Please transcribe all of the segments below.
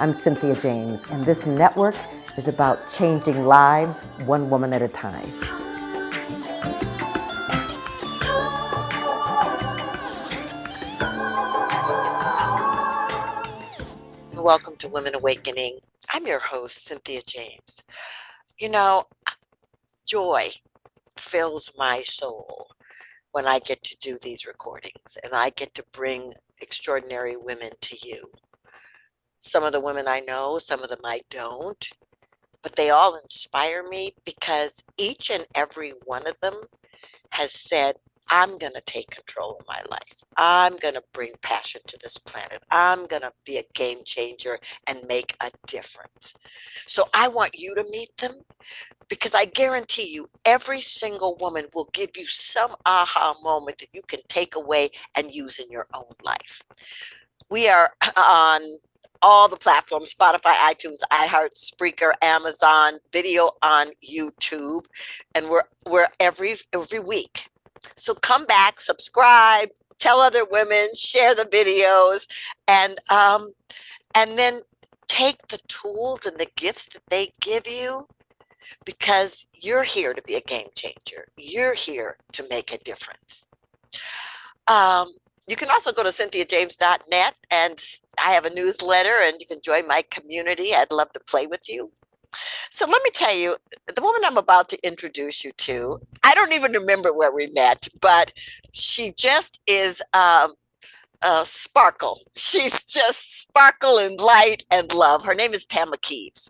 I'm Cynthia James, and this network is about changing lives one woman at a time. Welcome to Women Awakening. I'm your host, Cynthia James. You know, joy fills my soul when I get to do these recordings and I get to bring extraordinary women to you. Some of the women I know, some of them I don't, but they all inspire me because each and every one of them has said, I'm going to take control of my life. I'm going to bring passion to this planet. I'm going to be a game changer and make a difference. So I want you to meet them because I guarantee you every single woman will give you some aha moment that you can take away and use in your own life. We are on all the platforms, Spotify, iTunes, iHeart, Spreaker, Amazon, video on YouTube, and we're every week. So come back, subscribe, tell other women, share the videos, and then take the tools and the gifts that they give you, because you're here to be a game changer. You're here to make a difference. You can also go to cynthiajames.net, and I have a newsletter, and you can join my community. I'd love to play with you. So let me tell you, the woman I'm about to introduce you to, I don't even remember where we met, but she just is sparkle. She's just sparkle and light and love. Her name is Tama Kieves.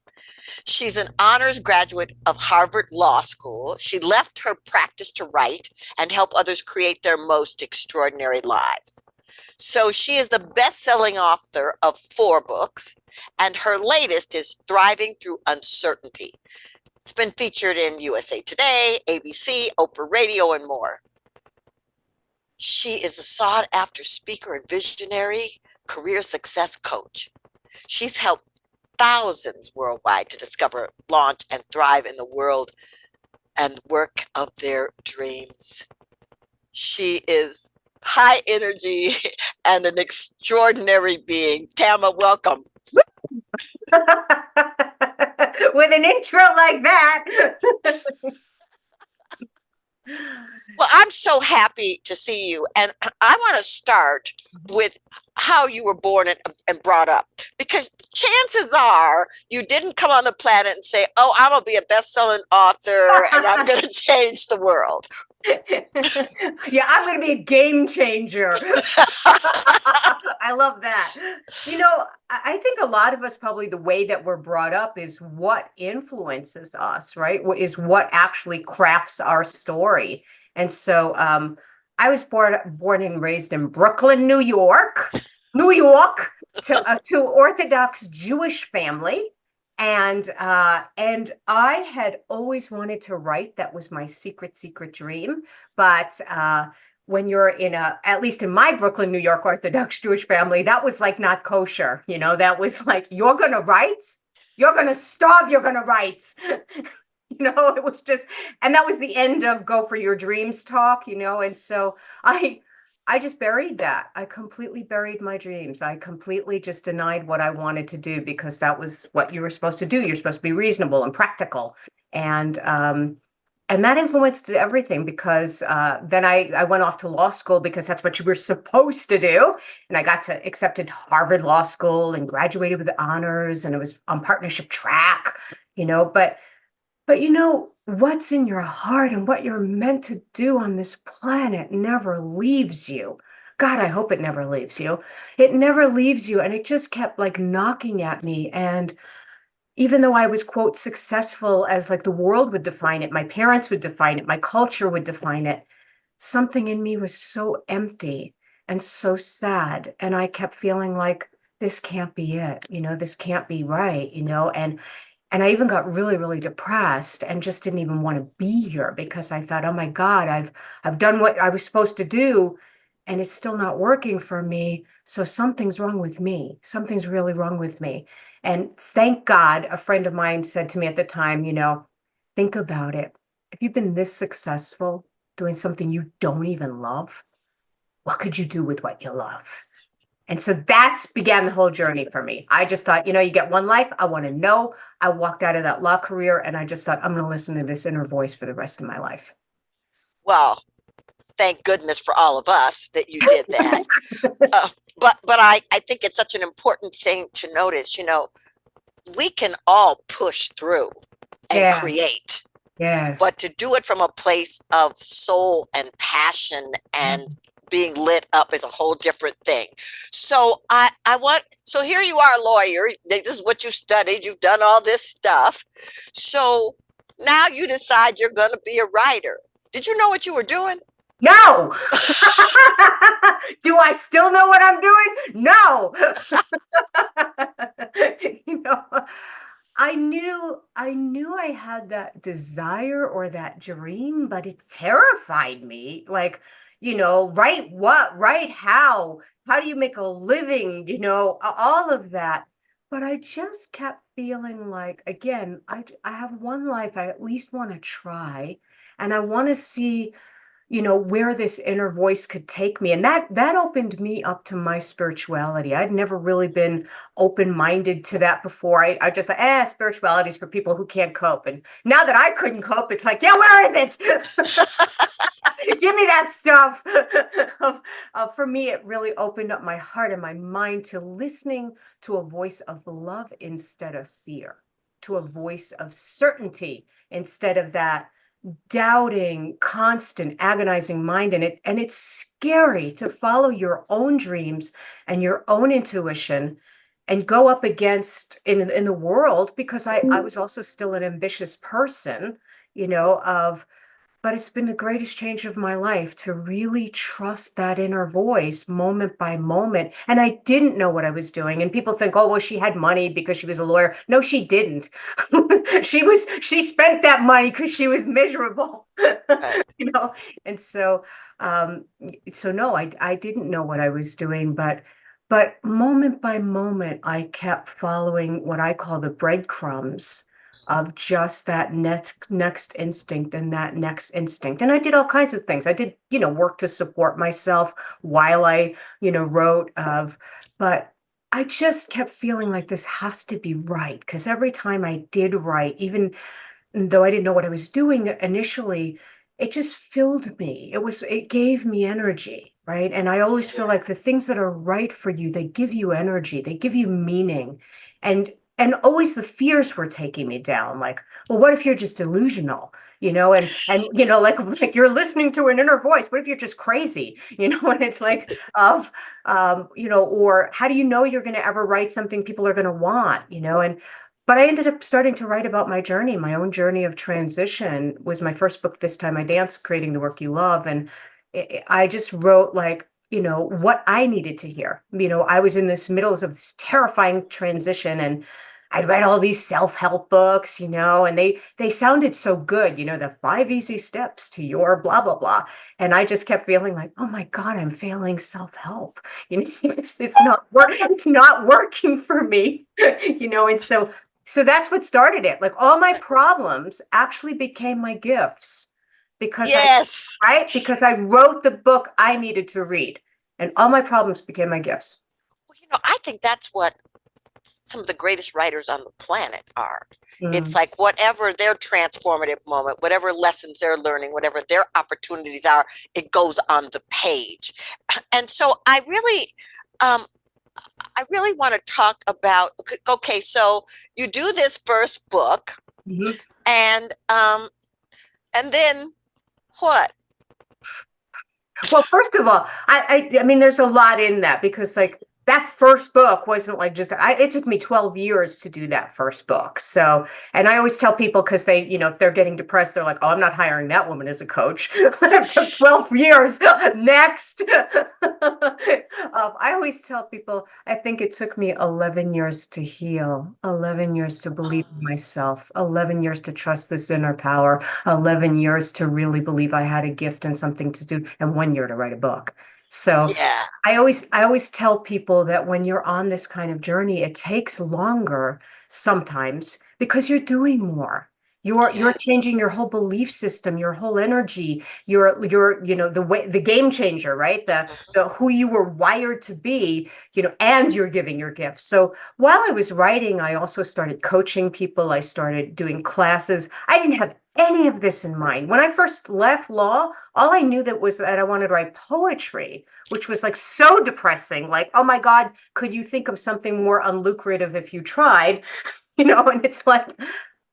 She's an honors graduate of Harvard Law School. She left her practice to write and help others create their most extraordinary lives. So she is the best-selling author of 4 books, and her latest is Thriving Through Uncertainty. It's been featured in USA Today, ABC, Oprah Radio, and more. She is a sought-after speaker and visionary career success coach. She's helped thousands worldwide to discover, launch, and thrive in the world and work of their dreams. She is high energy and an extraordinary being. Tama, welcome. With an intro like that. Well, I'm so happy to see you. And I want to start with how you were born and brought up, because chances are you didn't come on the planet and say, oh, I'm going to be a best-selling author and I'm going to change the world. Yeah, I'm going to be a game changer. I love that. You know, I think a lot of us, probably the way that we're brought up is what influences us, right? Is what actually crafts our story. And so I was born and raised in Brooklyn, New York, to Orthodox Jewish family. And I had always wanted to write. That was my secret dream. But when you're at least in my Brooklyn, New York Orthodox Jewish family, that was like not kosher. You know, that was like, you're going to write, you're going to starve, you're going to write. You know, it was just, and that was the end of go for your dreams talk, you know. And so I just buried that. I completely buried my dreams. I completely just denied what I wanted to do, because that was what you were supposed to do. You're supposed to be reasonable and practical. And that influenced everything, because then I went off to law school because that's what you were supposed to do. And I got accepted to Harvard Law School and graduated with honors, and it was on partnership track, you know, but you know, what's in your heart and what you're meant to do on this planet never leaves you. God, I hope it never leaves you. It never leaves you. And it just kept like knocking at me. And even though I was, quote, successful as like the world would define it, my parents would define it, my culture would define it, something in me was so empty and so sad. And I kept feeling like this can't be it. You know, this can't be right, you know, and I even got really, really depressed and just didn't even want to be here, because I thought, oh my God, I've done what I was supposed to do and it's still not working for me. So something's wrong with me. Something's really wrong with me. And thank God, a friend of mine said to me at the time, you know, think about it. If you've been this successful doing something you don't even love, what could you do with what you love? And so that's began the whole journey for me. I just thought, you get one life. I want to know. I walked out of that law career and I just thought, I'm going to listen to this inner voice for the rest of my life. Well, thank goodness for all of us that you did that. But I think it's such an important thing to notice. We can all push through and Yeah. create, Yes. but to do it from a place of soul and passion and being lit up is a whole different thing. So so here you are, a lawyer. This is what you studied. You've done all this stuff. So now you decide you're going to be a writer. Did you know what you were doing? No. Do I still know what I'm doing? No. you know, I knew I had that desire or that dream, but it terrified me. Like, write what, write how do you make a living, all of that. But I just kept feeling like, again, I have one life. I at least want to try, and I want to see where this inner voice could take me. And that opened me up to my spirituality. I'd never really been open-minded to that before. I just thought, spirituality is for people who can't cope. And now that I couldn't cope, it's like, yeah, where is it? Give me that stuff. For me, it really opened up my heart and my mind to listening to a voice of love instead of fear, to a voice of certainty instead of that doubting, constant, agonizing mind. And it's scary to follow your own dreams and your own intuition and go up against in the world, because I was also still an ambitious person, of but it's been the greatest change of my life to really trust that inner voice moment by moment. And I didn't know what I was doing. And people think, oh, well, she had money because she was a lawyer. No, she didn't. She spent that money because she was miserable. Right. And so no, I didn't know what I was doing, but moment by moment, I kept following what I call the breadcrumbs of just that next instinct and that next instinct. And I did all kinds of things. I did, work to support myself while I, wrote but I just kept feeling like this has to be right. Because every time I did write, even though I didn't know what I was doing initially, it just filled me. It gave me energy, right? And I always feel like the things that are right for you, they give you energy, they give you meaning. And always the fears were taking me down. Like, well, what if you're just delusional, and like you're listening to an inner voice. What if you're just crazy, and it's like or how do you know you're going to ever write something people are going to want, but I ended up starting to write about my journey. My own journey of transition was my first book. This time I danced, Creating the Work You Love. And I just wrote like, what I needed to hear. I was in this middle of this terrifying transition, and I'd read all these self-help books, and they sounded so good, the 5 easy steps to your blah, blah, blah. And I just kept feeling like, oh my God, I'm failing self-help. It's not working for me, and so that's what started it. Like all my problems actually became my gifts because Yes. because I wrote the book I needed to read, and all my problems became my gifts. Well, I think that's what some of the greatest writers on the planet are. It's Mm. like whatever their transformative moment, whatever lessons they're learning, whatever their opportunities are, it goes on the page. And so um, I really want to talk about, okay, so you do this first book, Mhm. and then what? Well, first of all, I mean, there's a lot in that because like that first book wasn't like it took me 12 years to do that first book. So, and I always tell people because they, if they're getting depressed, they're like, oh, I'm not hiring that woman as a coach. It took 12 years. Next. I always tell people, I think it took me 11 years to heal, 11 years to believe in myself, 11 years to trust this inner power, 11 years to really believe I had a gift and something to do, and 1 year to write a book. So Yeah. I always tell people that when you're on this kind of journey, it takes longer sometimes because you're doing more. You're Yes. changing your whole belief system, your whole energy, your the way, the game changer, right? Mhm. The who you were wired to be, and you're giving your gifts. So while I was writing, I also started coaching people. I started doing classes. I didn't have any of this in mind. When I first left law, all I knew that was that I wanted to write poetry, which was like so depressing. Like, oh my God, could you think of something more unlucrative if you tried? And it's like,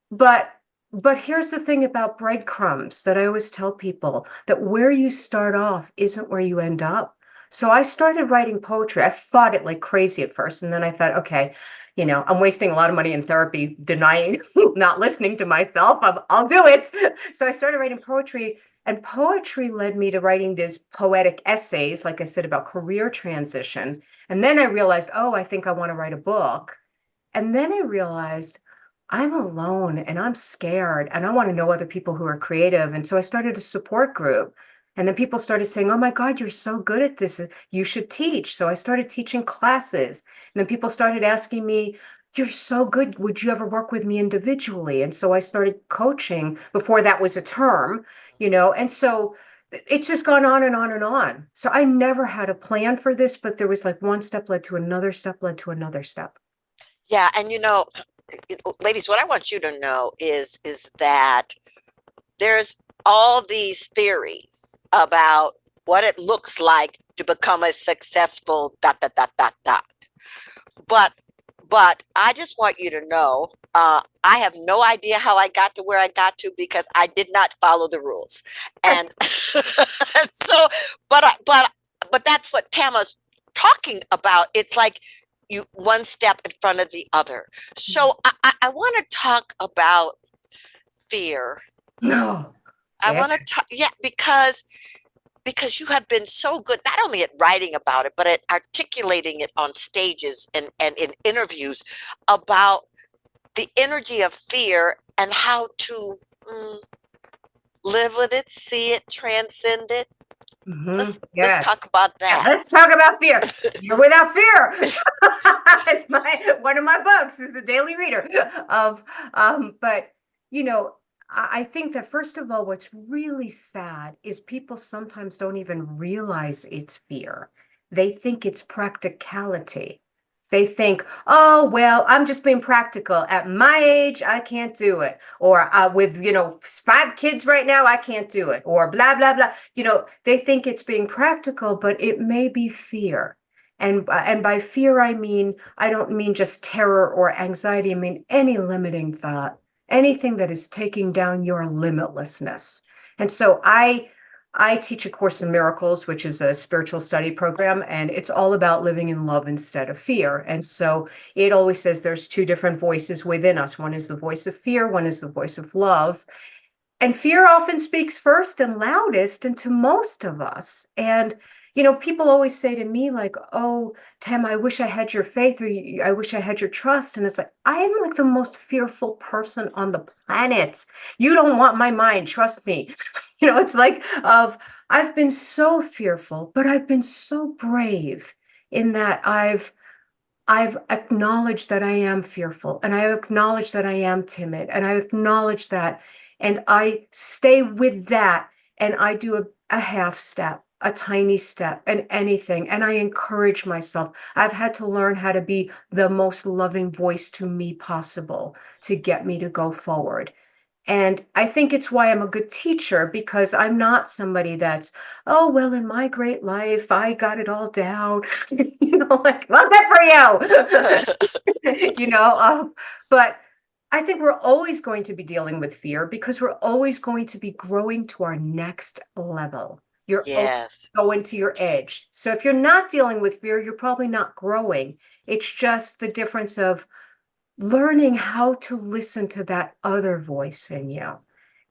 but but here's the thing about breadcrumbs that I always tell people, that where you start off isn't where you end up. So I started writing poetry. I fought it like crazy at first. And then I thought, okay, I'm wasting a lot of money in therapy, denying, not listening to myself. I'll do it. So I started writing poetry, and poetry led me to writing these poetic essays, like I said, about career transition. And then I realized, oh, I think I want to write a book. And then I realized I'm alone and I'm scared and I want to know other people who are creative. And so I started a support group. And then people started saying, oh my God, you're so good at this. You should teach. So I started teaching classes. And then people started asking me, you're so good. Would you ever work with me individually? And so I started coaching before that was a term, and so it's just gone on and on and on. So I never had a plan for this, but there was like one step led to another step led to another step. Yeah, and ladies, what I want you to know is that there's all these theories about what it looks like to become a successful dot dot dot dot dot. But but I just want you to know, I have no idea how I got to where I got to because I did not follow the rules. That's And so, but that's what Tama's talking about. It's like you one step in front of the other. So I want to talk about fear. no. I Yeah. want to talk, yeah, because you have been so good not only at writing about it but at articulating it on stages and in interviews about the energy of fear and how to mm, live with it, see it, transcend it. Let's Yes. talk about Yeah, that. let's talk about fear. Fear without fear. It's one of my books is the Daily Reader of but you know, I think that first of all, what's really sad is people sometimes don't even realize it's fear. They think it's practicality. They think, oh, well, I'm just being practical. At my age, I can't do it. Or with, 5 kids right now, I can't do it. Or blah, blah, blah. They think it's being practical, but it may be fear. And by fear, I don't mean just terror or anxiety. I mean any limiting thought, anything that is taking down your limitlessness. And so I teach A Course in Miracles, which is a spiritual study program, and it's all about living in love instead of fear. And so it always says there's two different voices within us. One is the voice of fear, one is the voice of love. And fear often speaks first and loudest into most of us. And, people always say to me, like, oh, Tam, I wish I had your faith, or I wish I had your trust. And it's like, I am like the most fearful person on the planet. You don't want my mind, trust me. It's like, I've been so fearful, but I've been so brave in that I've acknowledged that I am fearful, and I acknowledge that I am timid, and I acknowledge that, and I stay with that, and I do a half step, a tiny step, and anything, and I encourage myself. I've had to learn how to be the most loving voice to me possible to get me to go forward. And I think it's why I'm a good teacher, because I'm not somebody that's, oh, well, in my great life, I got it all down. Like, well, good for you. But I think we're always going to be dealing with fear because we're always going to be growing to our next level. You're always Yes. going to your edge. So if you're not dealing with fear, you're probably not growing. It's just the difference of learning how to listen to that other voice in you.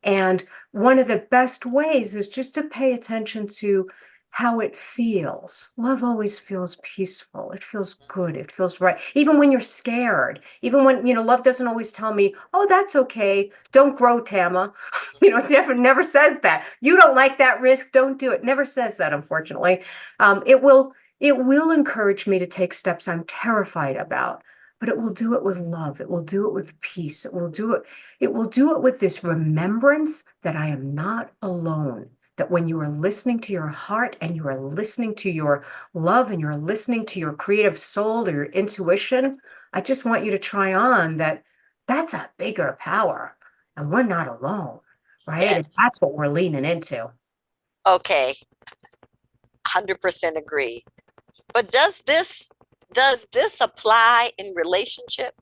And one of the best ways is just to pay attention to how it feels. Love always feels peaceful. It feels good. It feels right. Even when you're scared, even when, love doesn't always tell me, oh, that's okay. Don't grow, Tama. It never says that. You don't like that risk. Don't do it. Never says that, unfortunately. It will encourage me to take steps I'm terrified about. but it will do it with love. It will do it with peace. It will do it with this remembrance that I am not alone. That when you are listening to your heart and you are listening to your love and you're listening to your creative soul or your intuition, I just want you to try on that that's a bigger power and we're not alone, right? And Yes. that's what we're leaning into. Okay. 100% agree. But does this apply in relationship?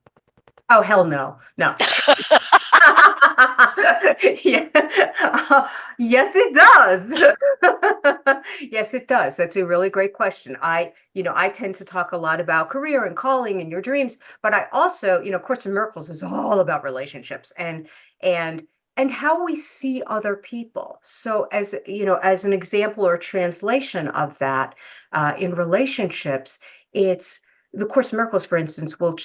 Oh, hell no. No. Yeah. Yes, it does. Yes, it does. That's a really great question. I tend to talk a lot about career and calling and your dreams, but I also, Course in Miracles is all about relationships and and how we see other people. So as an example or translation of that, in relationships, it's the Course in Miracles, for instance, will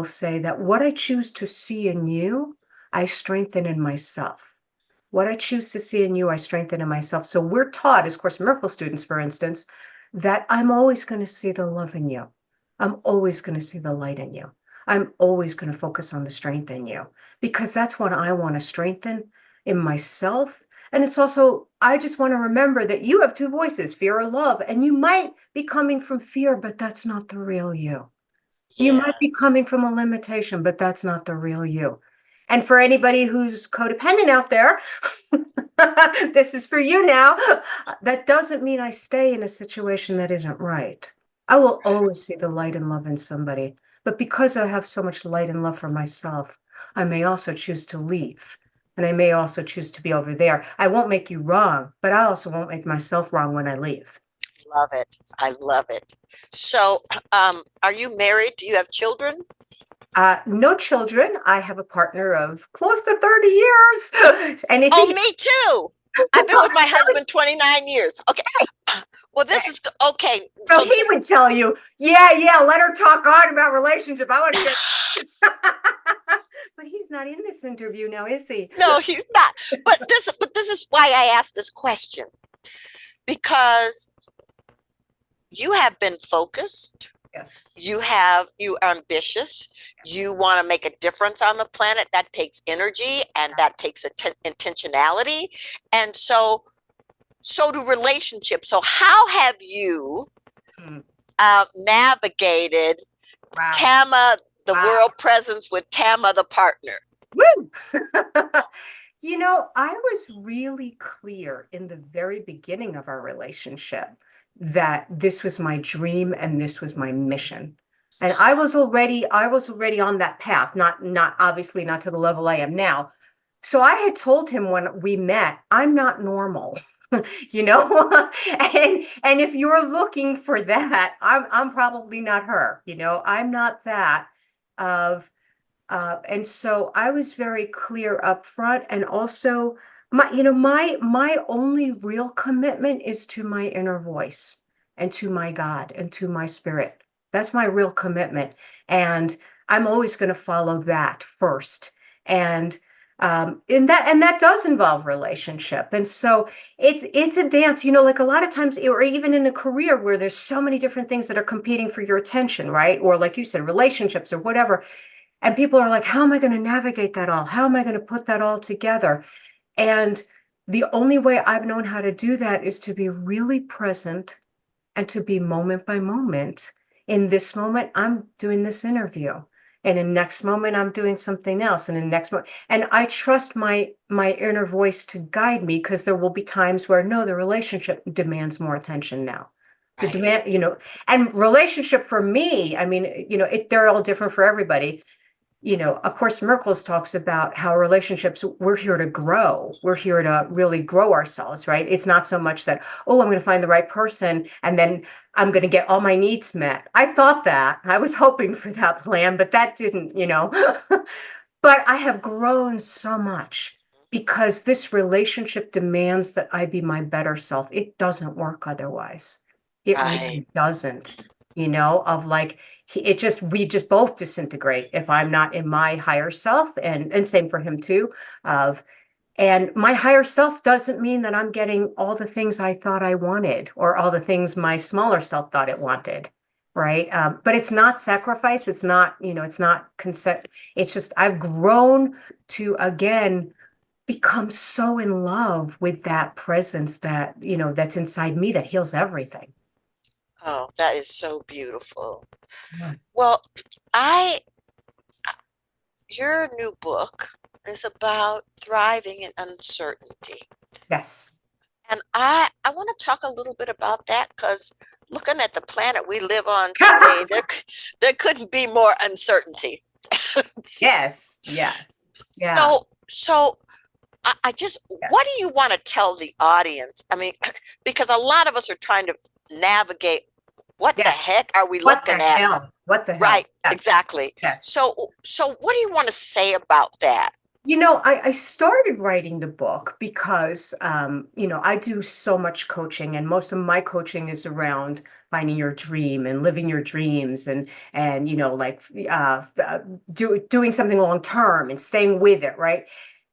say that what I choose to see in you, I strengthen in myself. What I choose to see in you, I strengthen in myself. So we're taught as Course in Miracles students, for instance, that I'm always going to see the love in you. I'm always going to see the light in you. I'm always going to focus on the strength in you because that's what I want to strengthen in myself. And it's also, I just want to remember that you have two voices, fear or love, and you might be coming from fear, but that's not the real you. You might be Yes. coming from a limitation, but that's not the real you. And for anybody who's codependent out there, this is for you now. That doesn't mean I stay in a situation that isn't right. I will always see the light and love in somebody. But because I have so much light and love for myself, I may also choose to leave. And I may also choose to be over there. I won't make you wrong, but I also won't make myself wrong when I leave. Love it. I love it. So, are you married? Do you have children? No children. I have a partner of close to 30 years. And it's Oh, a me too. I've been with my husband 29 years. Okay. Well, this is okay. so So, he would tell you, yeah, let her talk on about relationship. I want to get but he's not in this interview now, is he? no, he's not. But this is why I asked this question because you have been focused. Yes. You are ambitious. You want to make a difference on the planet. That takes energy and that takes intentionality. And so do relationships. So how have you Hmm. navigated Wow. Tama, the Wow. world presence with Tama, the partner? Woo! I was really clear in the very beginning of our relationship that this was my dream and this was my mission. And I was already on that path, not obviously not to the level I am now. So I had told him when we met, I'm not normal. you know and if you're looking for that, I'm probably not her. I'm not that of and so I was very clear up front. And also my only real commitment is to my inner voice and to my God and to my spirit. That's my real commitment. And I'm always going to follow that first. And that does involve relationship. And so it's a dance, like a lot of times, or even in a career where there's so many different things that are competing for your attention, right? Or like you said, relationships or whatever, and people are like, how am I going to navigate that all? How am I going to put that all together? And the only way I've known how to do that is to be really present and to be moment by moment. In this moment, I'm doing this interview. And in next moment, I'm doing something else. And in next moment, and I trust my inner voice to guide me, because there will be times where no, the relationship demands more attention now. The Right. demand, and relationship for me, I mean, they're all different for everybody. A Course in Miracles talks about how relationships, we're here to grow. We're here to really grow ourselves, right? It's not so much that, oh, I'm going to find the right person and then I'm going to get all my needs met. I thought that. I was hoping for that plan, but that didn't. But I have grown so much because this relationship demands that I be my better self. It doesn't work otherwise. It Right. really doesn't, of like, we just both disintegrate if I'm not in my higher self, and same for him too. Of And my higher self doesn't mean that I'm getting all the things I thought I wanted or all the things my smaller self thought it wanted. right? But it's not sacrifice. It's not, it's not consent. It's just I've grown to again become so in love with that presence that, that's inside me that heals everything. Oh, that is so beautiful. Yeah. Well, I your new book is about thriving in uncertainty. Yes. And I want to talk a little bit about that because looking at the planet we live on today, there couldn't be more uncertainty. Yes. Yes. Yeah. So I just, what Yes. do you want to tell the audience? I mean, because a lot of us are trying to navigate what the Yes. heck are we What the looking at? hell? What the hell? Right, Yes. exactly. Yes. So what do you want to say about that? I started writing the book because, I do so much coaching, and most of my coaching is around finding your dream and living your dreams, and like doing something long term and staying with it, right?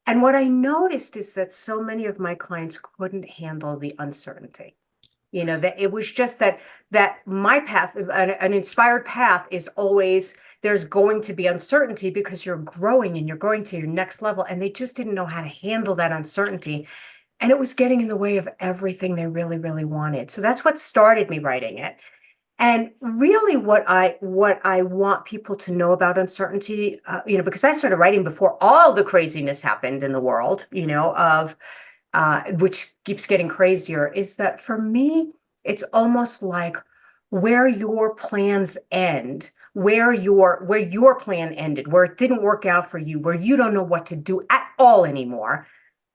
And what I noticed is that so many of my clients couldn't handle the uncertainty. That it was just that my path, an inspired path, is always there's going to be uncertainty because you're growing and you're going to your next level, and they just didn't know how to handle that uncertainty, and it was getting in the way of everything they really, really wanted. So that's what started me writing it. And really what I want people to know about uncertainty, because I started writing before all the craziness happened in the world, of which keeps getting crazier, is that for me, it's almost like where your plans end, where your plan ended, where it didn't work out for you, where you don't know what to do at all anymore.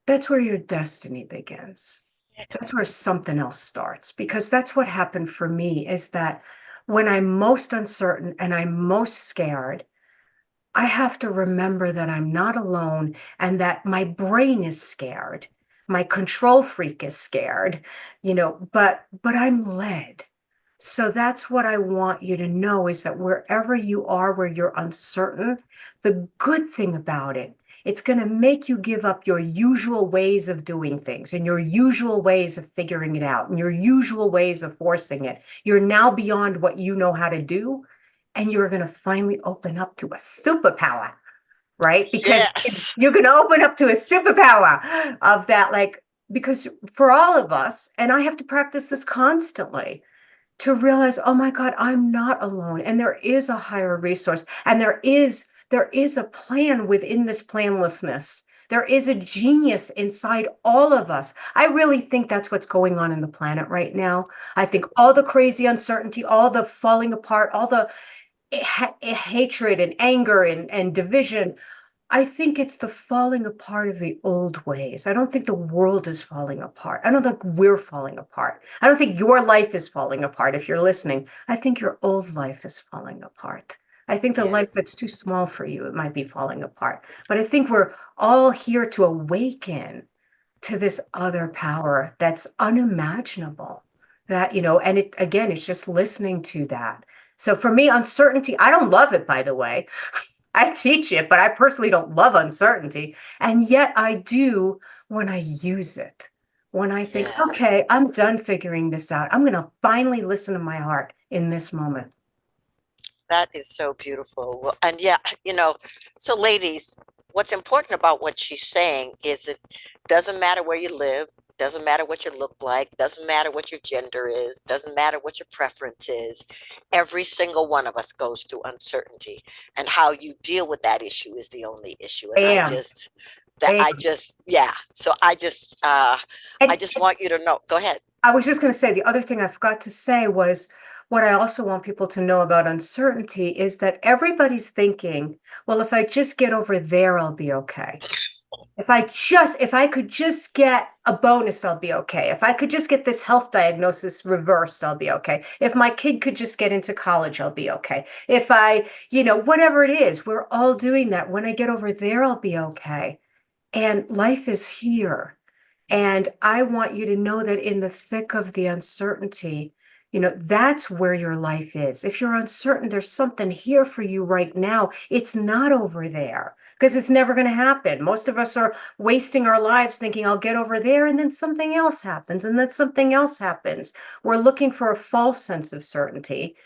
That's where your destiny begins. That's where something else starts, because that's what happened for me, is that when I'm most uncertain and I'm most scared, I have to remember that I'm not alone and that my brain is scared. My control freak is scared, but I'm led. So that's what I want you to know, is that wherever you are, where you're uncertain, the good thing about it, it's going to make you give up your usual ways of doing things and your usual ways of figuring it out and your usual ways of forcing it. You're now beyond what you know how to do, and you're going to finally open up to a superpower, right? Because Yes. you're going to open up to a superpower of that, like, because for all of us, and I have to practice this constantly, to realize, oh my God, I'm not alone. And there is a higher resource. And there is a plan within this planlessness. There is a genius inside all of us. I really think that's what's going on in the planet right now. I think all the crazy uncertainty, all the falling apart, all the hatred and anger and division, I think it's the falling apart of the old ways. I don't think the world is falling apart. I don't think we're falling apart. I don't think your life is falling apart if you're listening. I think your old life is falling apart. I think the life Yes. that's too small for you, it might be falling apart. But I think we're all here to awaken to this other power that's unimaginable. And it again, it's just listening to that. So for me, uncertainty, I don't love it, by the way. I teach it, but I personally don't love uncertainty. And yet I do when I use it. When I think, Yes. okay, I'm done figuring this out. I'm going to finally listen to my heart in this moment. That is so beautiful. Well, and yeah, so ladies, what's important about what she's saying is it doesn't matter where you live, doesn't matter what you look like, doesn't matter what your gender is, doesn't matter what your preference is. Every single one of us goes through uncertainty, and how you deal with that issue is the only issue. And Bam, bam. yeah. So I And just want you to know. Go ahead. I was just going to say, the other thing I forgot to say was, what I also want people to know about uncertainty is that everybody's thinking, well, if I just get over there, I'll be okay. If I could just get a bonus, I'll be okay. If I could just get this health diagnosis reversed, I'll be okay. If my kid could just get into college, I'll be okay. If whatever it is, we're all doing that. When I get over there, I'll be okay. And life is here. And I want you to know that in the thick of the uncertainty, that's where your life is. If you're uncertain, there's something here for you right now. It's not over there, because it's never going to happen. Most of us are wasting our lives thinking, I'll get over there, and then something else happens, and then something else happens. We're looking for a false sense of certainty.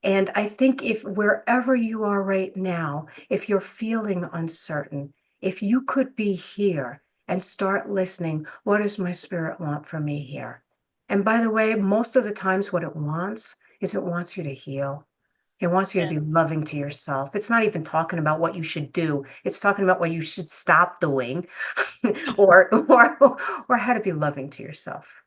And I think if wherever you are right now, if you're feeling uncertain, if you could be here and start listening, what does my spirit want from me here? And by the way, most of the times what it wants is it wants you to heal. It wants you to be Yes. loving to yourself. It's not even talking about what you should do. It's talking about what you should stop doing or how to be loving to yourself.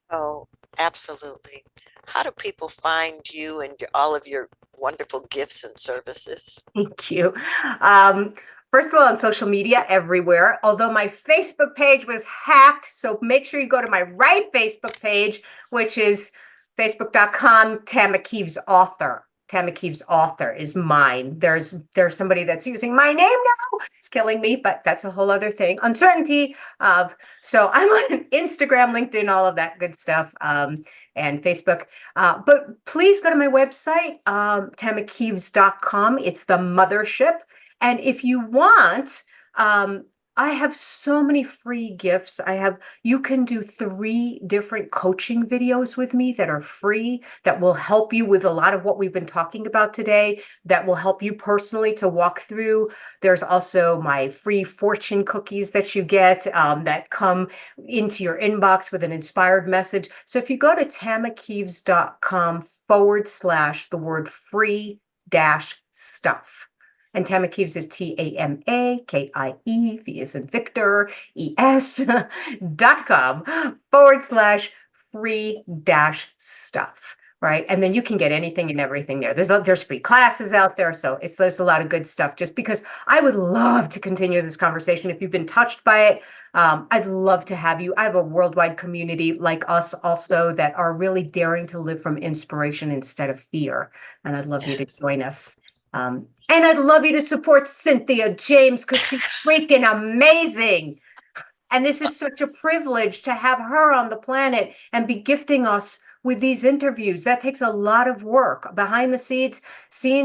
Oh, absolutely. How do people find you and all of your wonderful gifts and services? Thank you. Um, First of all, on social media everywhere, although my Facebook page was hacked. So make sure you go to my right Facebook page, which is facebook.com Tama Kieves author. Tama Kieves author is mine. There's somebody that's using my name now. It's killing me, but that's a whole other thing. Uncertainty of so I'm on Instagram, LinkedIn, all of that good stuff, and Facebook. But please go to my website, tamakieves.com. It's the mothership. And if you want, I have so many free gifts. You can do 3 different coaching videos with me that are free, that will help you with a lot of what we've been talking about today, that will help you personally to walk through. There's also my free fortune cookies that you get that come into your inbox with an inspired message. So if you go to tamakieves.com/ the word free dash stuff. And Tama Kieves is TAMAKIE, V as in Victor, ES.com/ free dash stuff. Right. And then you can get anything and everything there. There's free classes out there. So there's a lot of good stuff, just because I would love to continue this conversation. If you've been touched by it, I'd love to have you. I have a worldwide community like us also that are really daring to live from inspiration instead of fear. And I'd love you to Yes. join us. And I'd love you to support Cynthia James because she's freaking amazing. And this is such a privilege to have her on the planet and be gifting us with these interviews. That takes a lot of work behind the scenes.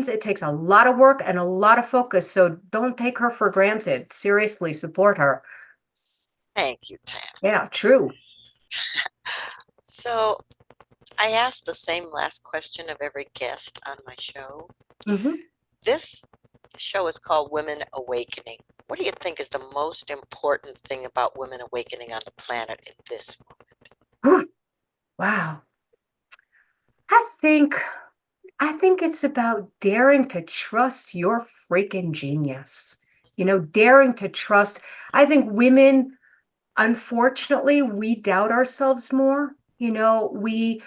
It takes a lot of work and a lot of focus. So don't take her for granted. Seriously, support her. Thank you, Tam. Yeah, true. So I asked the same last question of every guest on my show. Mhm. This show is called Women Awakening. What do you think is the most important thing about women awakening on the planet in this moment? Wow. I think it's about daring to trust your freaking genius. Daring to trust. I think women, unfortunately, we doubt ourselves more. We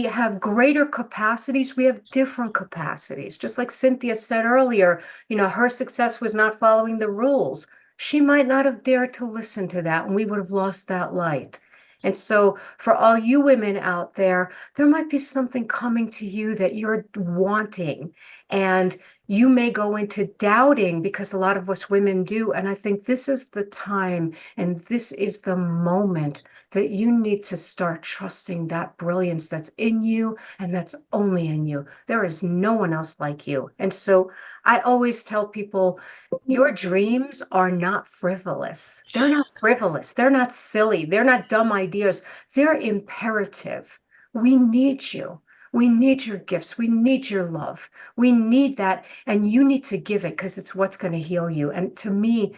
have greater capacities. We have different capacities. Just like Cynthia said earlier, her success was not following the rules. She might not have dared to listen to that, and we would have lost that light. And so, for all you women out there might be something coming to you that you're wanting. And you may go into doubting because a lot of us women do. And I think this is the time and this is the moment that you need to start trusting that brilliance that's in you and that's only in you. There is no one else like you. And so I always tell people, your dreams are not frivolous. They're not frivolous. They're not silly. They're not dumb ideas. They're imperative. We need you. We need your gifts. We need your love. We need that. And you need to give it because it's what's going to heal you. And to me,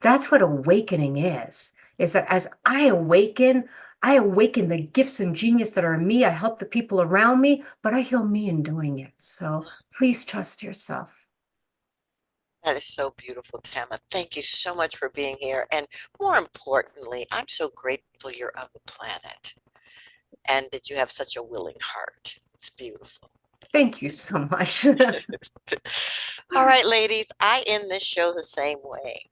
that's what awakening is that as I awaken the gifts and genius that are in me. I help the people around me, but I heal me in doing it. So please trust yourself. That is so beautiful, Tama. Thank you so much for being here. And more importantly, I'm so grateful you're on the planet and that you have such a willing heart. It's beautiful. Thank you so much. All right, ladies, I end this show the same way.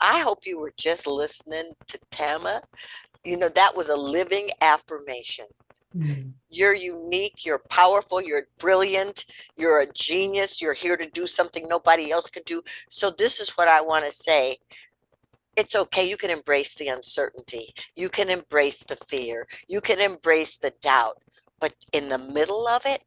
I hope you were just listening to Tama. That was a living affirmation. Mm. You're unique, you're powerful, you're brilliant, you're a genius, you're here to do something nobody else could do. So, this is what I want to say. It's okay. You can embrace the uncertainty, you can embrace the fear, you can embrace the doubt. But in the middle of it,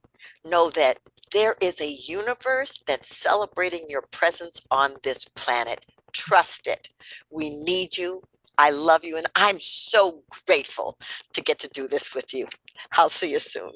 know that there is a universe that's celebrating your presence on this planet. Trust it. We need you. I love you, and I'm so grateful to get to do this with you. I'll see you soon.